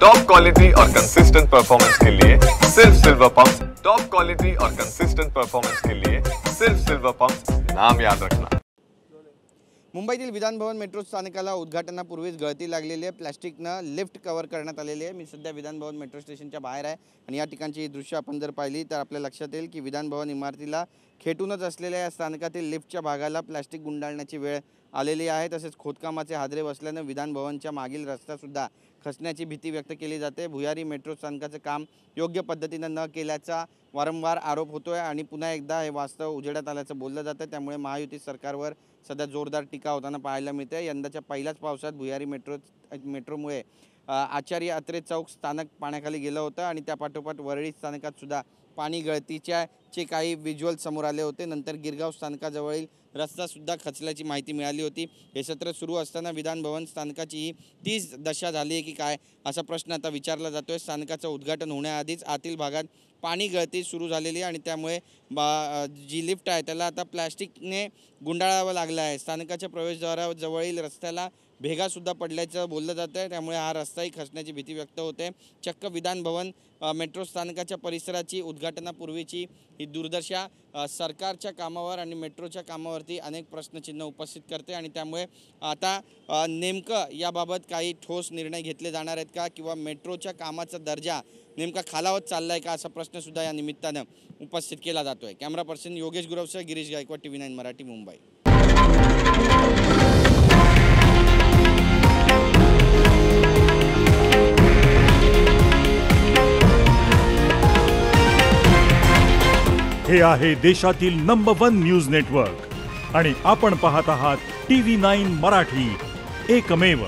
Top quality और consistent performance के लिए सिर्फ सिल्वर पंप। टॉप क्वालिटी और कंसिस्टेंट परफॉर्मेंस के लिए सिर्फ सिल्वर पंप, नाम याद रखना। मुंबईतील विधान भवन मेट्रो स्थानकाला उद्घाटनापूर्वीच गळती लागलेली आहे। प्लास्टिकनं लिफ्ट कव्हर करण्यात आलेली आहे। मी सध्या विधान भवन मेट्रो स्टेशनच्या बाहेर आहे आणि या ठिकाणची ही दृश्य आपण जर पाहिली तर आपल्या लक्षात येईल की विधान भवन इमारतीला खेटूनच असलेल्या या स्थानकातील लिफ्टच्या भागाला प्लास्टिक गुंडाळण्याची वेळ आलेली आहे। तसेच खोदकामाचे हादरे बसल्याने विधान भवनच्या मागील रस्ता सुद्धा खचण्याची भीती व्यक्त केली जाते। भुयारी मेट्रो स्थानकाचे काम योग्य पद्धतीने न केल्याचा वारंवार आरोप होतोय आणि पुन्हा एकदा हे वास्तव उजेडात आल्याचं बोललं जातं। त्यामुळे महायुती सरकारवर सध्या जोरदार टीका होताना पाहायला मिळते। यंदाच्या पहिल्याच पावसात भुयारी मेट्रोमुळे आचार्य अत्रे चौक स्थानक पाण्याखाली गेलं होतं आणि त्यापाठोपाठ वरळी स्थानकात सुद्धा पाणी गळतीचे काही व्हिज्युअल समोर आले होते। नंतर गिरगाव स्थानकाजवळील रस्ता सुद्धा खचल्याची माहिती मिळाली होती। हे सत्र सुरू असताना विधान भवन स्थानकाची ही तीच दशा झाली आहे की काय असा प्रश्न आता विचारला जातोय। स्थानकाचं उद्घाटन होण्याआधीच आतील भागात पाणी गळती सुरू झालेली आहे आणि त्यामुळे जी लिफ्ट आहे त्याला आता प्लास्टिकने गुंडाळावं लागलं आहे। स्थानकाच्या प्रवेशद्वाराजवळील रस्त्याला भेगासुद्धा पडल्याचं बोललं जातं आहे। त्यामुळे हा रस्ताही खचण्याची भीती व्यक्त होते। चक्क विधान भवन मेट्रो स्थानकाच्या परिसराची उद्घाटनापूर्वीची ही दुर्दशा सरकारच्या कामावर आणि मेट्रोच्या कामावरती अनेक प्रश्नचिन्ह उपस्थित करते आणि त्यामुळे आता नेमकं याबाबत काही ठोस निर्णय घेतले जाणार आहेत का किंवा मेट्रोच्या कामाचा दर्जा नेमका खालावत चाललाय का असा प्रश्नसुद्धा या निमित्तानं उपस्थित केला जातोय। कॅमेरा पर्सन योगेश गुरवसह गिरीश गायकवाड, TV9 मराठी, मुंबई। हे आहे देशातील नंबर 1 न्यूज नेटवर्क आणि आपण पाहत आहात TV9 मराठी, एकमेव।